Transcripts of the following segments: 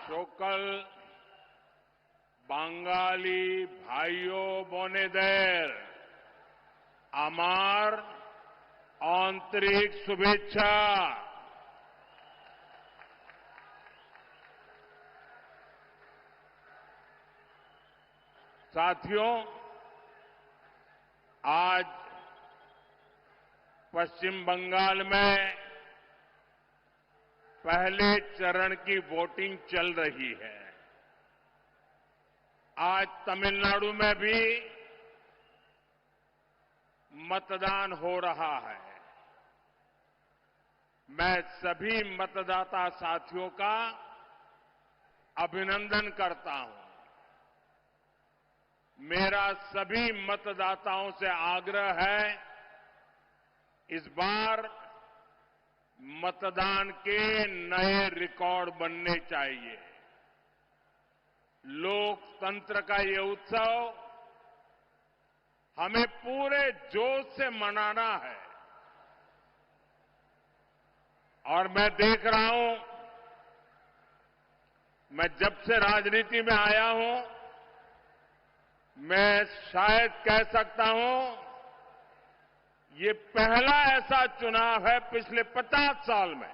সকল বাঙালি ভাইও বোনেদের আমার आंतरिक शुभेच्छा। साथियों, आज पश्चिम बंगाल में पहले चरण की वोटिंग चल रही है। आज तमिलनाडु में भी मतदान हो रहा है। मैं सभी मतदाता साथियों का अभिनंदन करता हूं। मेरा सभी मतदाताओं से आग्रह है, इस बार मतदान के नए रिकॉर्ड बनने चाहिए। लोकतंत्र का ये उत्सव हमें पूरे जोश से मनाना है। और मैं देख रहा हूं, मैं जब से राजनीति में आया हूं, मैं शायद कह सकता हूं ये पहला ऐसा चुनाव है पिछले 50 साल में।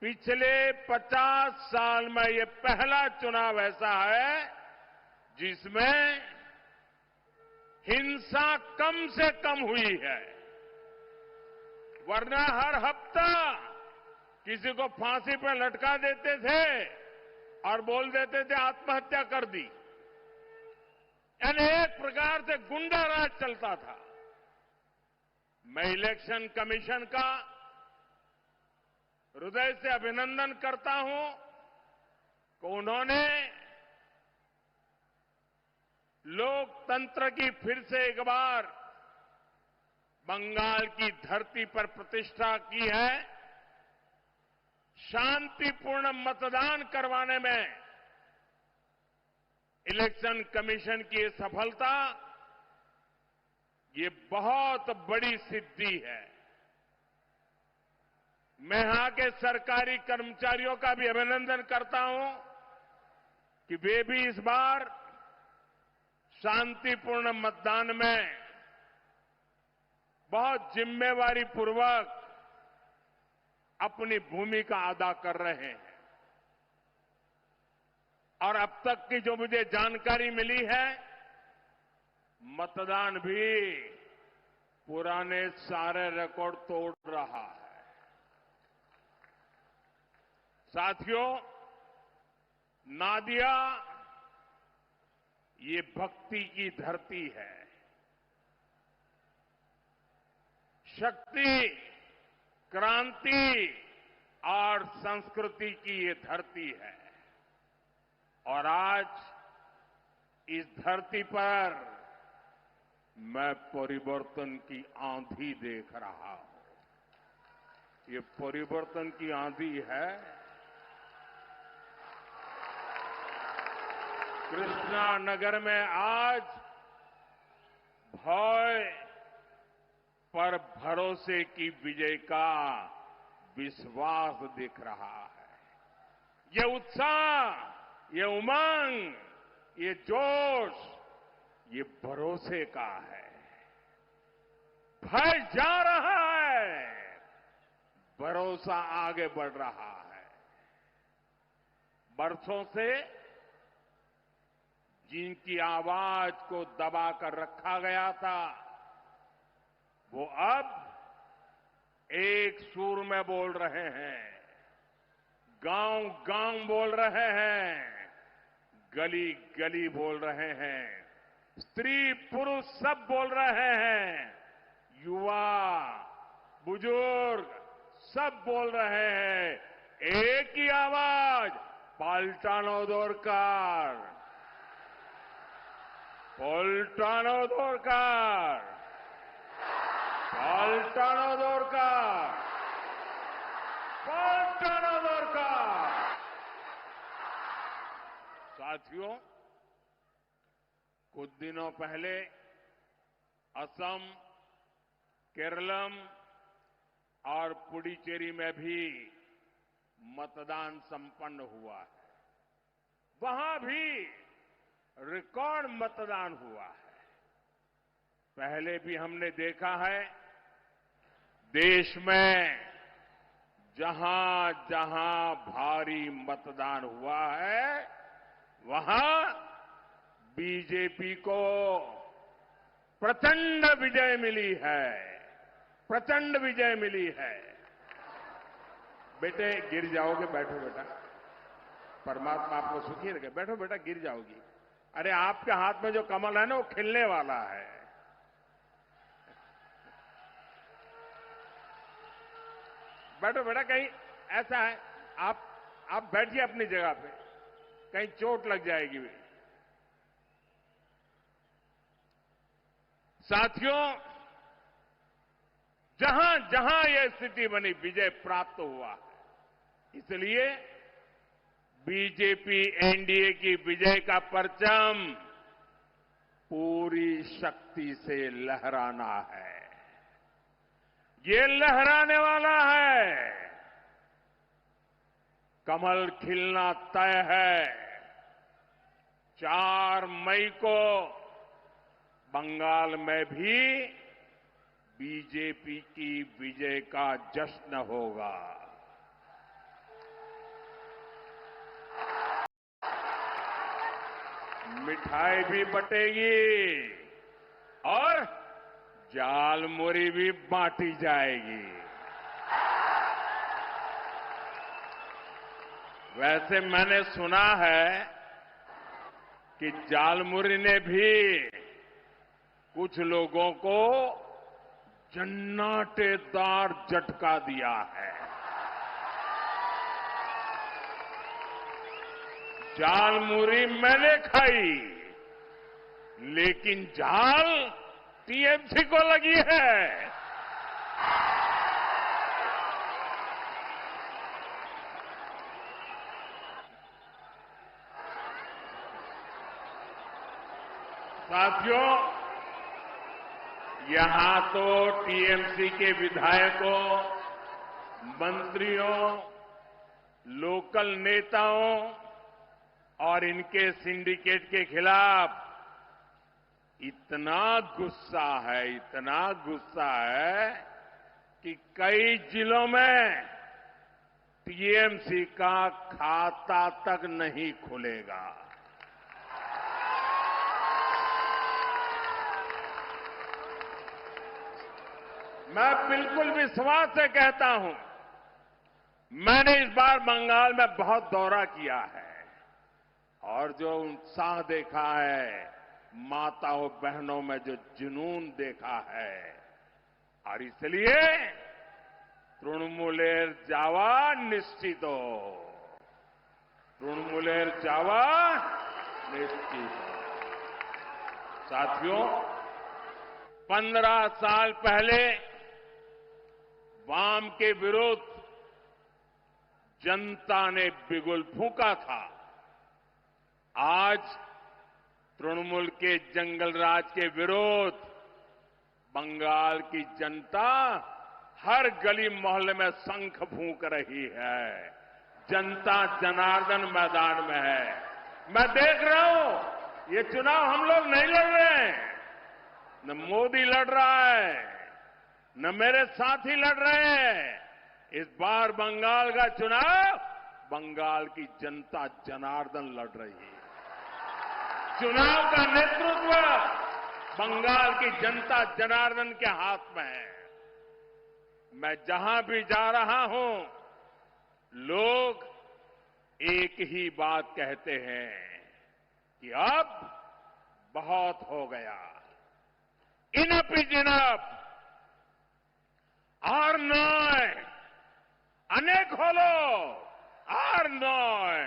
पिछले 50 साल में ये पहला चुनाव ऐसा है जिसमें हिंसा कम से कम हुई है। वरना हर हफ्ता किसी को फांसी पर लटका देते थे और बोल देते थे आत्महत्या कर दी। यानी एक प्रकार से गुंडा राज चलता था। मैं इलेक्शन कमीशन का हृदय से अभिनंदन करता हूं कि उन्होंने लोकतंत्र की फिर से एक बार बंगाल की धरती पर प्रतिष्ठा की है। शांतिपूर्ण मतदान करवाने में इलेक्शन कमीशन की ये सफलता, ये बहुत बड़ी सिद्धि है। मैं यहां के सरकारी कर्मचारियों का भी अभिनंदन करता हूं कि वे भी इस बार शांतिपूर्ण मतदान में बहुत जिम्मेवारी पूर्वक अपनी भूमिका अदा कर रहे हैं। और अब तक की जो मुझे जानकारी मिली है, मतदान भी पुराने सारे रिकॉर्ड तोड़ रहा है। साथियों, नादिया ये भक्ति की धरती है, शक्ति, क्रांति और संस्कृति की ये धरती है। और आज इस धरती पर मैं परिवर्तन की आंधी देख रहा हूं। ये परिवर्तन की आंधी है। कृष्णा नगर में आज भय पर भरोसे की विजय का विश्वास दिख रहा है। ये उत्साह, ये उमंग, ये जोश, ये भरोसे का है। भय जा रहा है, भरोसा आगे बढ़ रहा है। बरसों से जिनकी आवाज को दबाकर रखा गया था, वो अब एक सुर में बोल रहे हैं, गांव गांव बोल रहे हैं, गली गली बोल रहे हैं, स्त्री पुरुष सब बोल रहे हैं, युवा बुजुर्ग सब बोल रहे हैं। एक ही आवाज, पाल्टानो दरकार, पाल्टानो दरकार, पाल्टानो दरकार, पाल्टानो दरकार। साथियों, कुछ दिनों पहले असम, केरलम और पुडुचेरी में भी मतदान संपन्न हुआ है, वहां भी रिकॉर्ड मतदान हुआ है। पहले भी हमने देखा है, देश में जहां जहां भारी मतदान हुआ है, वहां बीजेपी को प्रचंड विजय मिली है, प्रचंड विजय मिली है। बेटे गिर जाओगे, बैठो बेटा, परमात्मा आपको सुखी रखे, बैठो बेटा, गिर जाओगी। अरे आपके हाथ में जो कमल है ना, वो खिलने वाला है। बैठो बेटा, कहीं ऐसा है, आप बैठिए अपनी जगह पे, कहीं चोट लग जाएगी। साथियों, जहां जहां यह स्थिति बनी, विजय प्राप्त हुआ है। इसलिए बीजेपी एनडीए की विजय का परचम पूरी शक्ति से लहराना है। ये लहराने वाला है। कमल खिलना तय है। 4 मई को बंगाल में भी बीजेपी की विजय का जश्न होगा। मिठाई भी बटेगी और जालमुरी भी बांटी जाएगी। वैसे मैंने सुना है कि जालमुरी ने भी कुछ लोगों को जन्नाटेदार झटका दिया है। जालमुरी मैंने खाई, लेकिन झाल टीएमसी को लगी है। साथियों, यहां तो टीएमसी के विधायकों, मंत्रियों, लोकल नेताओं और इनके सिंडिकेट के खिलाफ इतना गुस्सा है, इतना गुस्सा है कि कई जिलों में टीएमसी का खाता तक नहीं खुलेगा। मैं बिल्कुल विश्वास से कहता हूं, मैंने इस बार बंगाल में बहुत दौरा किया है और जो उत्साह देखा है, माताओं बहनों में जो जुनून देखा है, और इसलिए तृणमूलेर जावा निश्चितो, तृणमूलेर जावा निश्चितो। साथियों, 15 साल पहले वाम के विरुद्ध जनता ने बिगुल फूंका था। आज तृणमूल के जंगलराज के विरुद्ध बंगाल की जनता हर गली मोहल्ले में शंख फूंक रही है। जनता जनार्दन मैदान में है। मैं देख रहा हूं, ये चुनाव हम लोग नहीं लड़ रहे हैं, न मोदी लड़ रहा है, न मेरे साथी लड़ रहे हैं। इस बार बंगाल का चुनाव बंगाल की जनता जनार्दन लड़ रही है। चुनाव का नेतृत्व बंगाल की जनता जनार्दन के हाथ में है। मैं जहां भी जा रहा हूं, लोग एक ही बात कहते हैं कि अब बहुत हो गया, इनफ इज इनफ, और नॉय, अनेक खोलो, और नॉय।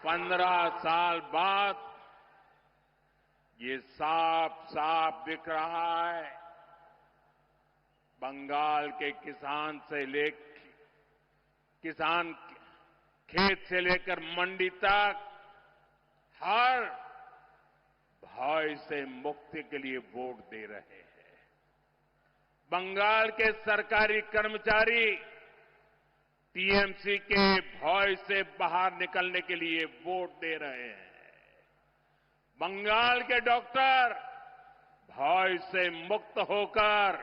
15 साल बाद ये साफ साफ दिख रहा है, बंगाल के किसान खेत से लेकर मंडी तक हर भय से मुक्ति के लिए वोट दे रहे हैं। बंगाल के सरकारी कर्मचारी टीएमसी के भय से बाहर निकलने के लिए वोट दे रहे हैं। बंगाल के डॉक्टर भय से मुक्त होकर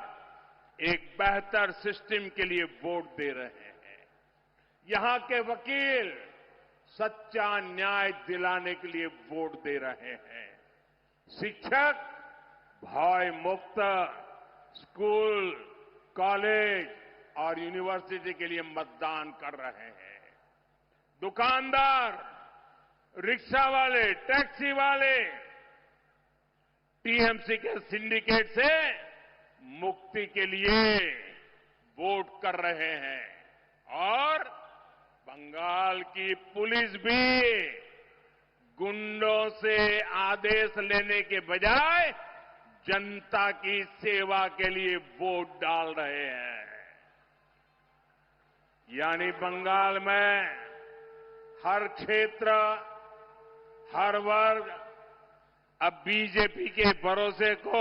एक बेहतर सिस्टम के लिए वोट दे रहे हैं। यहां के वकील सच्चा न्याय दिलाने के लिए वोट दे रहे हैं। शिक्षक भय मुक्त स्कूल, कॉलेज और यूनिवर्सिटी के लिए मतदान कर रहे हैं। दुकानदार, रिक्शा वाले, टैक्सी वाले टीएमसी के सिंडिकेट से मुक्ति के लिए वोट कर रहे हैं और बंगाल की पुलिस भी गुंडों से आदेश लेने के बजाय जनता की सेवा के लिए वोट डाल रहे हैं। यानी बंगाल में हर क्षेत्र, हर वर्ग अब बीजेपी के भरोसे को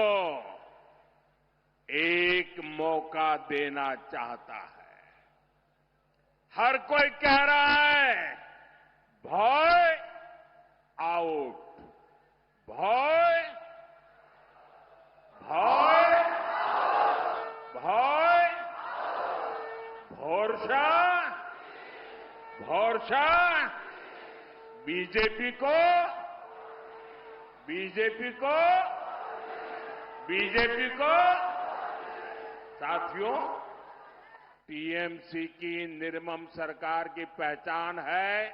एक मौका देना चाहता है। हर कोई कह रहा है भय आउट, भय भय भय भरोसा भरोसा बीजेपी को बीजेपी को बीजेपी को साथियों, टीएमसी की निर्मम सरकार की पहचान है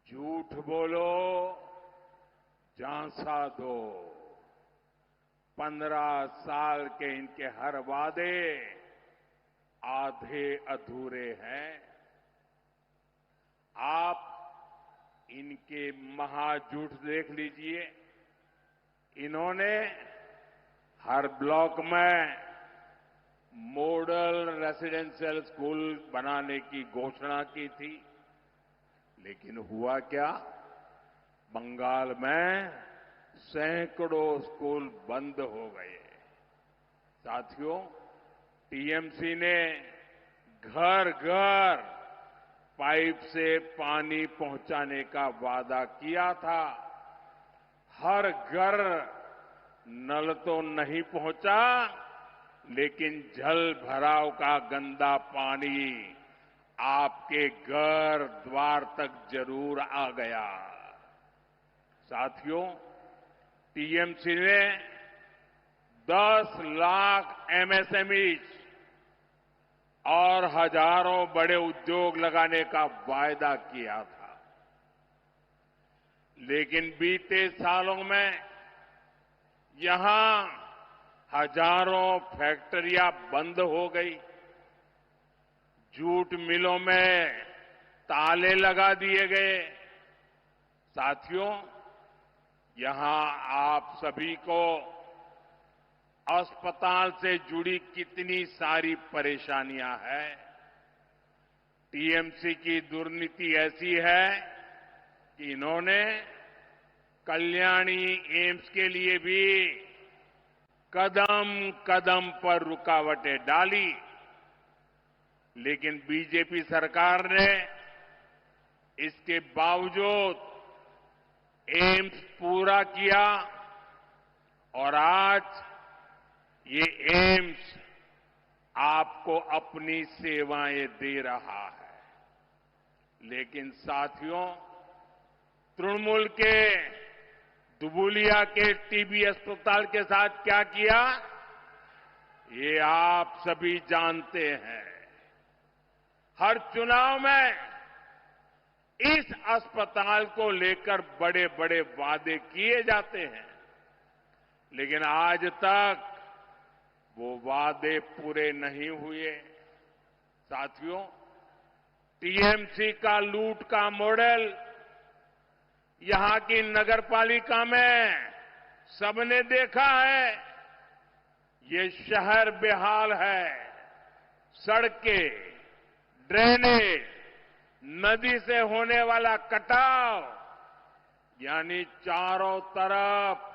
झूठ बोलो, झांसा दो। 15 साल के इनके हर वादे आधे अधूरे हैं। आप इनके महाझूठ देख लीजिए। इन्होंने हर ब्लॉक में मॉडल रेसिडेंशियल स्कूल बनाने की घोषणा की थी, लेकिन हुआ क्या? बंगाल में सैकड़ों स्कूल बंद हो गए। साथियों, टीएमसी ने घर घर पाइप से पानी पहुंचाने का वादा किया था। हर घर नल तो नहीं पहुंचा, लेकिन जल भराव का गंदा पानी आपके घर द्वार तक जरूर आ गया। साथियों, टीएमसी ने 10 लाख एमएसएमईज और हजारों बड़े उद्योग लगाने का वायदा किया था, लेकिन बीते सालों में यहां हजारों फैक्ट्रियां बंद हो गई, जूट मिलों में ताले लगा दिए गए। साथियों, यहां आप सभी को अस्पताल से जुड़ी कितनी सारी परेशानियां हैं। टीएमसी की दुर्नीति ऐसी है कि इन्होंने कल्याणी एम्स के लिए भी कदम कदम पर रुकावटें डाली, लेकिन बीजेपी सरकार ने इसके बावजूद एम्स पूरा किया और आज ये एम्स आपको अपनी सेवाएं दे रहा है। लेकिन साथियों, तृणमूल के दुबुलिया के टीबी अस्पताल के साथ क्या किया, ये आप सभी जानते हैं। हर चुनाव में इस अस्पताल को लेकर बड़े बड़े वादे किए जाते हैं, लेकिन आज तक वो वादे पूरे नहीं हुए। साथियों, टीएमसी का लूट का मॉडल यहां की नगरपालिका में सबने देखा है। ये शहर बेहाल है। सड़कें, ड्रेनेज, नदी से होने वाला कटाव, यानी चारों तरफ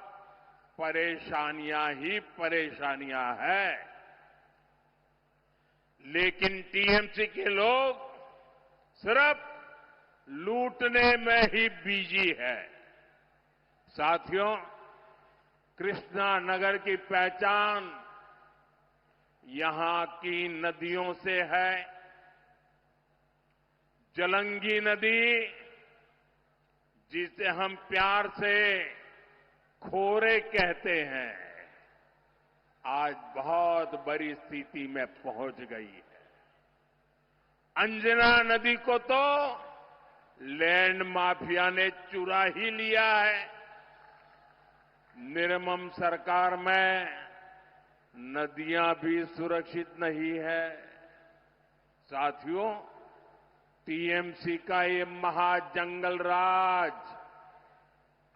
परेशानियां ही परेशानियां हैं। लेकिन टीएमसी के लोग सिर्फ लूटने में ही बिजी है। साथियों, कृष्णा नगर की पहचान यहां की नदियों से है। जलंगी नदी, जिसे हम प्यार से खोरे कहते हैं, आज बहुत बड़ी स्थिति में पहुंच गई है। अंजना नदी को तो लैंड माफिया ने चुरा ही लिया है। निर्मम सरकार में नदियां भी सुरक्षित नहीं है। साथियों, टीएमसी का ये महाजंगल राज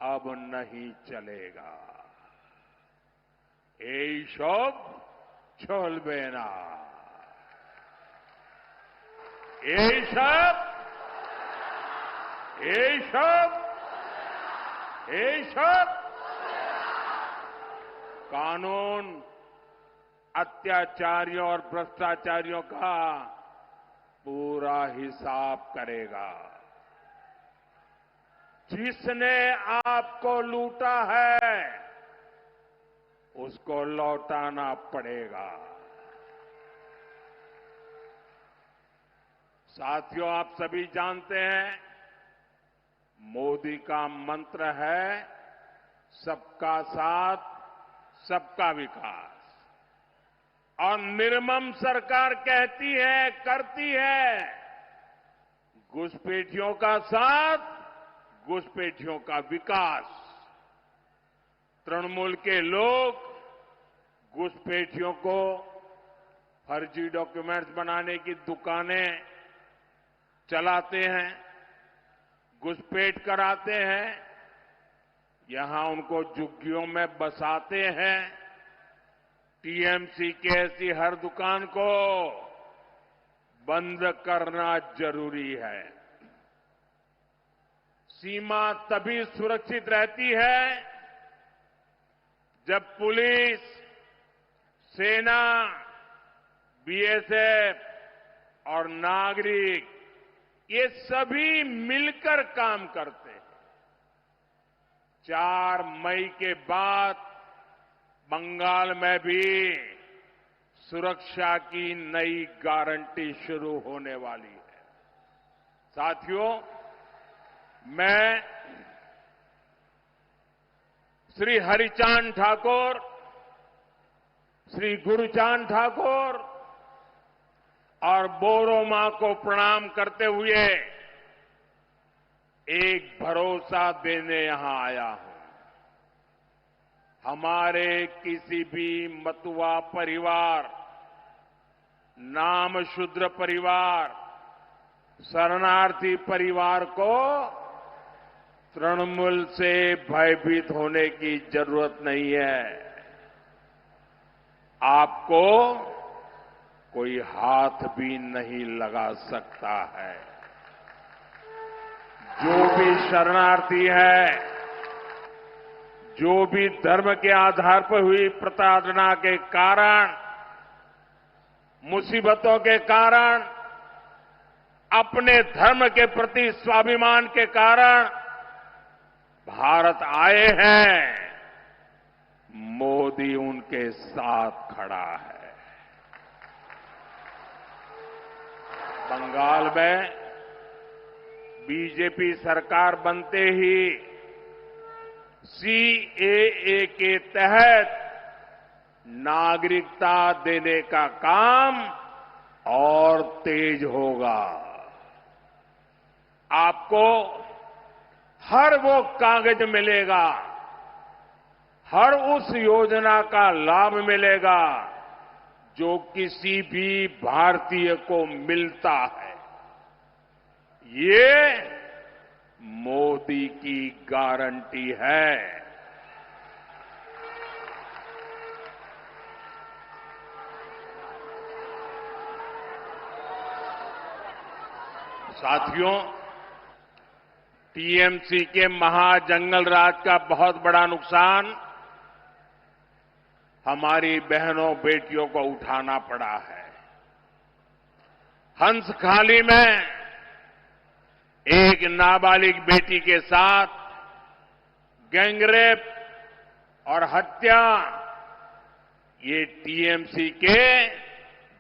अब नहीं चलेगा। এইসব চলবে না। এইসব कानून अत्याचारियों और भ्रष्टाचारियों का पूरा हिसाब करेगा। जिसने आपको लूटा है उसको लौटाना पड़ेगा। साथियों, आप सभी जानते हैं, मोदी का मंत्र है सबका साथ, सबका विकास। और निर्मम सरकार कहती है, करती है, घुसपैठियों का साथ, घुसपैठियों का विकास। तृणमूल के लोग घुसपैठियों को फर्जी डॉक्यूमेंट्स बनाने की दुकानें चलाते हैं, घुसपैठ कराते हैं, यहां उनको झुग्गियों में बसाते हैं। टीएमसी की ऐसी हर दुकान को बंद करना जरूरी है। सीमा तभी सुरक्षित रहती है जब पुलिस, सेना, बीएसएफ और नागरिक ये सभी मिलकर काम करते हैं। 4 मई के बाद बंगाल में भी सुरक्षा की नई गारंटी शुरू होने वाली है। साथियों, मैं श्री हरिचांद ठाकुर, श्री गुरुचांद ठाकुर और बोरो मां को प्रणाम करते हुए एक भरोसा देने यहां आया हूं। हमारे किसी भी मतुआ परिवार, नाम शूद्र परिवार, शरणार्थी परिवार को तृणमूल से भयभीत होने की जरूरत नहीं है। आपको कोई हाथ भी नहीं लगा सकता है। जो भी शरणार्थी है, जो भी धर्म के आधार पर हुई प्रताड़ना के कारण, मुसीबतों के कारण, अपने धर्म के प्रति स्वाभिमान के कारण भारत आए हैं, मोदी उनके साथ खड़ा है। बंगाल में बीजेपी सरकार बनते ही सीएए के तहत नागरिकता देने का काम और तेज होगा। आपको हर वो कागज मिलेगा, हर उस योजना का लाभ मिलेगा जो किसी भी भारतीय को मिलता है। ये मोदी की गारंटी है। साथियों, टीएमसी के महाजंगल राज का बहुत बड़ा नुकसान हमारी बहनों बेटियों को उठाना पड़ा है। हंसखाली में एक नाबालिग बेटी के साथ गैंगरेप और हत्या, ये टीएमसी के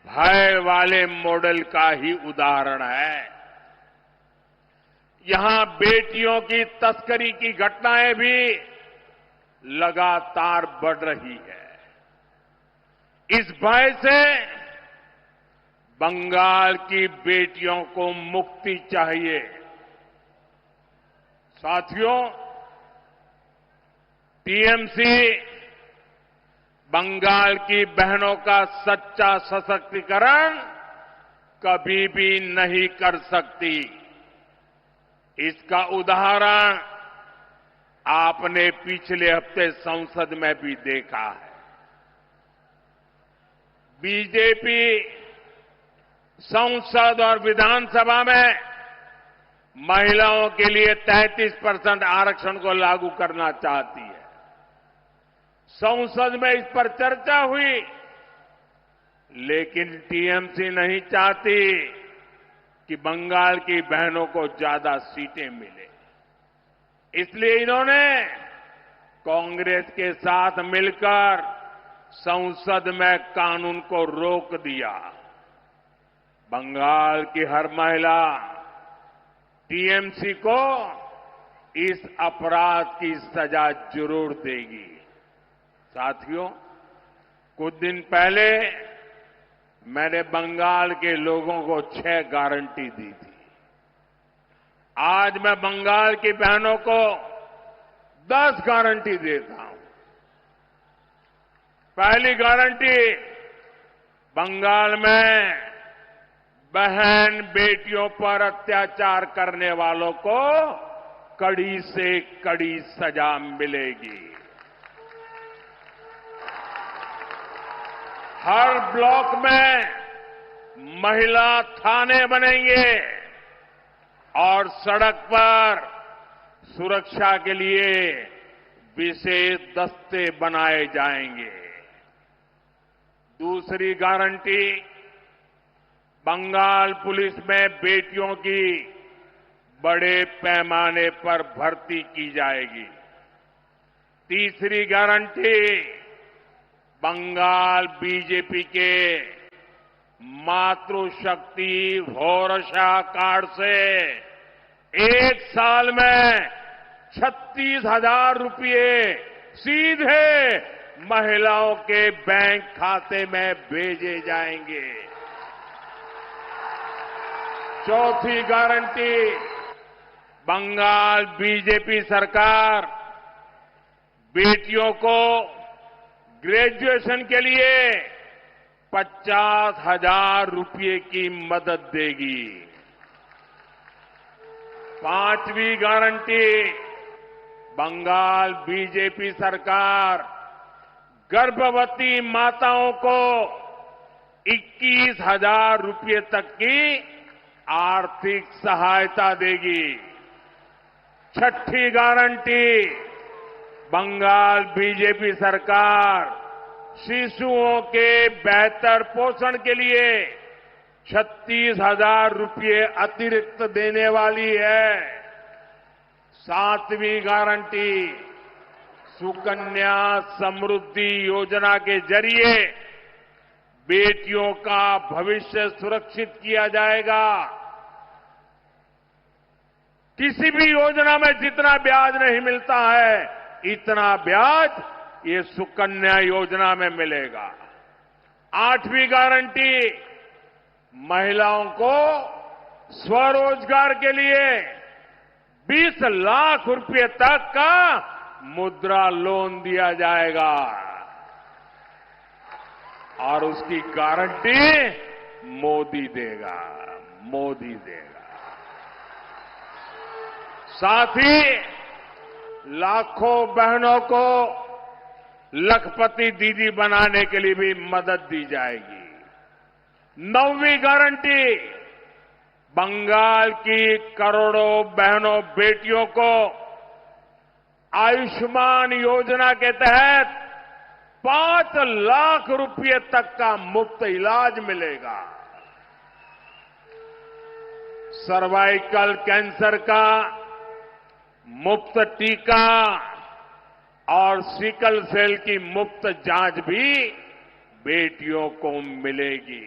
भय वाले मॉडल का ही उदाहरण है। यहां बेटियों की तस्करी की घटनाएं भी लगातार बढ़ रही है। इस भय से बंगाल की बेटियों को मुक्ति चाहिए। साथियों, टीएमसी बंगाल की बहनों का सच्चा सशक्तिकरण कभी भी नहीं कर सकती। इसका उदाहरण आपने पिछले हफ्ते संसद में भी देखा है। बीजेपी संसद और विधानसभा में महिलाओं के लिए 33% आरक्षण को लागू करना चाहती है। संसद में इस पर चर्चा हुई, लेकिन टीएमसी नहीं चाहती कि बंगाल की बहनों को ज्यादा सीटें मिले। इसलिए इन्होंने कांग्रेस के साथ मिलकर संसद में कानून को रोक दिया। बंगाल की हर महिला टीएमसी को इस अपराध की सजा जरूर देगी। साथियों, कुछ दिन पहले मैंने बंगाल के लोगों को 6 गारंटी दी थी। आज मैं बंगाल की बहनों को 10 गारंटी देता हूं। पहली गारंटी, बंगाल में बहन बेटियों पर अत्याचार करने वालों को कड़ी से कड़ी सजा मिलेगी। हर ब्लॉक में महिला थाने बनेंगे और सड़क पर सुरक्षा के लिए विशेष दस्ते बनाए जाएंगे। दूसरी गारंटी, बंगाल पुलिस में बेटियों की बड़े पैमाने पर भर्ती की जाएगी। तीसरी गारंटी, बंगाल बीजेपी के मातृशक्ति भरोसा कार्ड से 1 साल में 36,000 रुपये सीधे महिलाओं के बैंक खाते में भेजे जाएंगे। चौथी गारंटी, बंगाल बीजेपी सरकार बेटियों को ग्रेजुएशन के लिए 50,000 रुपये की मदद देगी। पांचवी गारंटी, बंगाल बीजेपी सरकार गर्भवती माताओं को 21,000 रुपये तक की आर्थिक सहायता देगी। छठी गारंटी, बंगाल बीजेपी सरकार शिशुओं के बेहतर पोषण के लिए 36,000 रुपये अतिरिक्त देने वाली है। सातवीं गारंटी, सुकन्या समृद्धि योजना के जरिए बेटियों का भविष्य सुरक्षित किया जाएगा। किसी भी योजना में जितना ब्याज नहीं मिलता है, इतना ब्याज ये सुकन्या योजना में मिलेगा। आठवीं गारंटी, महिलाओं को स्वरोजगार के लिए 20 लाख रुपए तक का मुद्रा लोन दिया जाएगा और उसकी गारंटी मोदी देगा। साथ ही लाखों बहनों को लखपति दीदी बनाने के लिए भी मदद दी जाएगी। 9वीं गारंटी, बंगाल की करोड़ों बहनों बेटियों को आयुष्मान योजना के तहत 5 लाख रुपए तक का मुफ्त इलाज मिलेगा। सर्वाइकल कैंसर का मुफ्त टीका और सिकल सेल की मुफ्त जांच भी बेटियों को मिलेगी।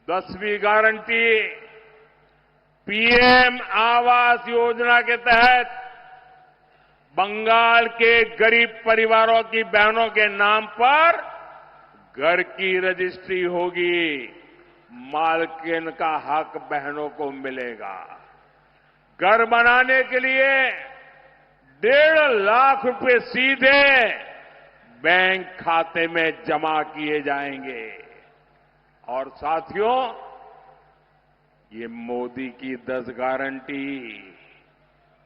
10वीं गारंटी पीएम आवास योजना के तहत बंगाल के गरीब परिवारों की बहनों के नाम पर घर की रजिस्ट्री होगी। मालकिन का हक बहनों को मिलेगा। घर बनाने के लिए 1.5 लाख रुपए सीधे बैंक खाते में जमा किए जाएंगे। और साथियों, ये मोदी की 10 गारंटी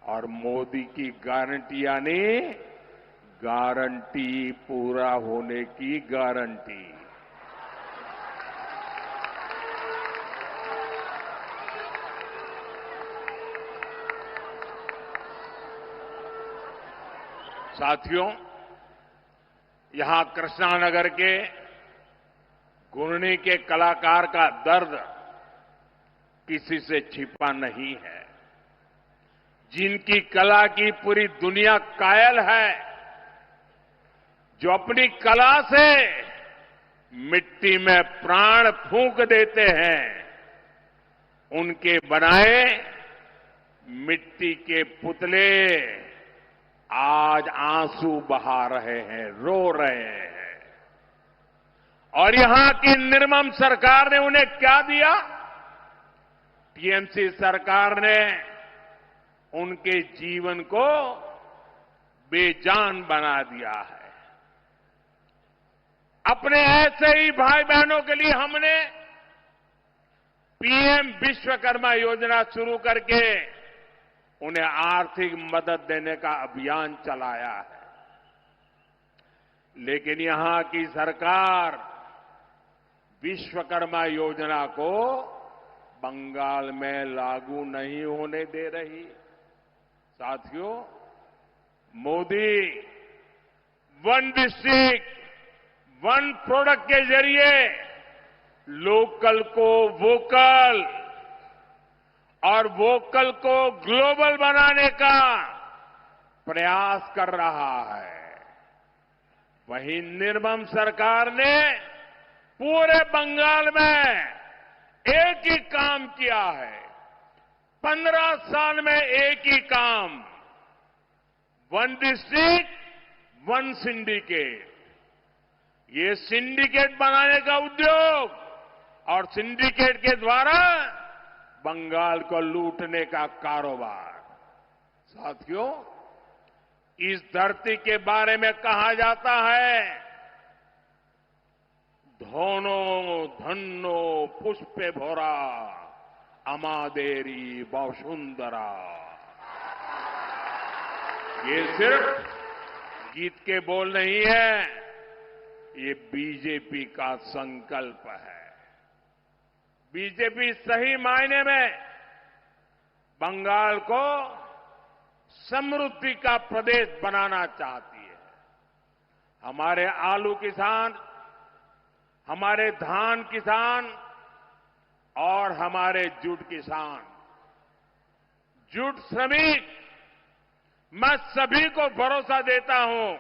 और मोदी की गारंटी यानी गारंटी पूरा होने की गारंटी। साथियों, यहां कृष्णानगर के घुर्णी के कलाकार का दर्द किसी से छिपा नहीं है। जिनकी कला की पूरी दुनिया कायल है, जो अपनी कला से मिट्टी में प्राण फूंक देते हैं, उनके बनाए मिट्टी के पुतले आज आंसू बहा रहे हैं, रो रहे हैं। और यहां की निर्मम सरकार ने उन्हें क्या दिया? टीएमसी सरकार ने उनके जीवन को बेजान बना दिया है। अपने ऐसे ही भाई बहनों के लिए हमने पीएम विश्वकर्मा योजना शुरू करके उन्हें आर्थिक मदद देने का अभियान चलाया है। लेकिन यहां की सरकार विश्वकर्मा योजना को बंगाल में लागू नहीं होने दे रही। साथियों, Modi one district one product के जरिए लोकल को वोकल और वोकल को ग्लोबल बनाने का प्रयास कर रहा है। वहीं निर्मम सरकार ने पूरे बंगाल में एक ही काम किया है। 15 साल में एक ही काम, वन डिस्ट्रिक्ट वन सिंडिकेट। ये सिंडिकेट बनाने का उद्योग और सिंडिकेट के द्वारा बंगाल को लूटने का कारोबार। साथियों, इस धरती के बारे में कहा जाता है, धोनो धन्नो पुष्पे भोरा अमादेरी बसुंधरा। ये सिर्फ गीत के बोल नहीं है, ये बीजेपी का संकल्प है। बीजेपी सही मायने में बंगाल को समृद्धि का प्रदेश बनाना चाहती है। हमारे आलू किसान, हमारे धान किसान और हमारे जूट किसान, जूट श्रमिक, मैं सभी को भरोसा देता हूं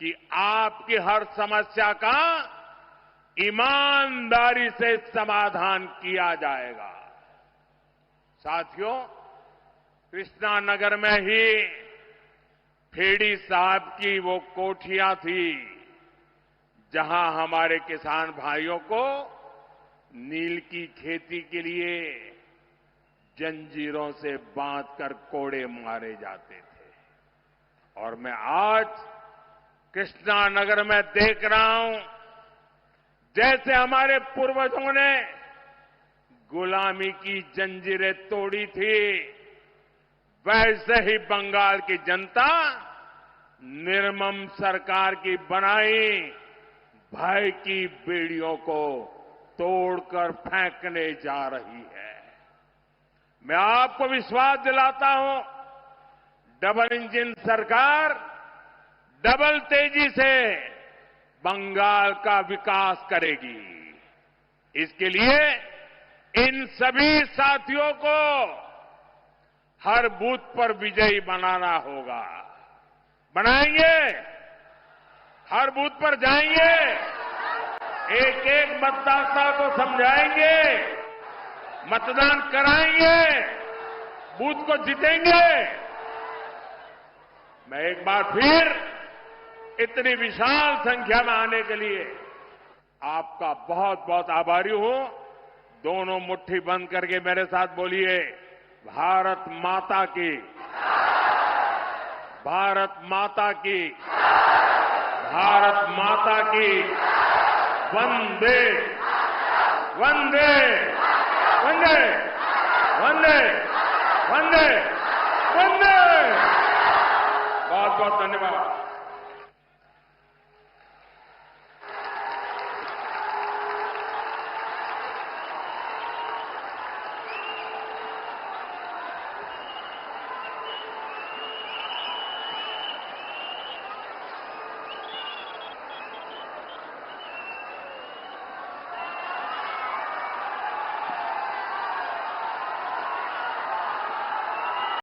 कि आपकी हर समस्या का ईमानदारी से समाधान किया जाएगा। साथियों, कृष्णानगर में ही खेड़ी साहब की वो कोठियां थी जहां हमारे किसान भाइयों को नील की खेती के लिए जंजीरों से बांधकर कोड़े मारे जाते थे। और मैं आज कृष्णानगर में देख रहा हूं, जैसे हमारे पूर्वजों ने गुलामी की जंजीरें तोड़ी थी, वैसे ही बंगाल की जनता निर्मम सरकार की बनाई भय की बेड़ियों को तोड़कर फेंकने जा रही है। मैं आपको विश्वास दिलाता हूं, डबल इंजन सरकार डबल तेजी से बंगाल का विकास करेगी। इसके लिए इन सभी साथियों को हर बूथ पर विजयी बनाना होगा। बनाएंगे, हर बूथ पर जाएंगे, एक एक मतदाता को समझाएंगे, मतदान कराएंगे, बूथ को जीतेंगे। मैं एक बार फिर इतनी विशाल संख्या में आने के लिए आपका बहुत बहुत आभारी हूं। दोनों मुट्ठी बंद करके मेरे साथ बोलिए, भारत माता की, भारत माता की, भारत माता की, वंदे वंदे वंदे वंदे वंदे वंदे। बहुत बहुत धन्यवाद।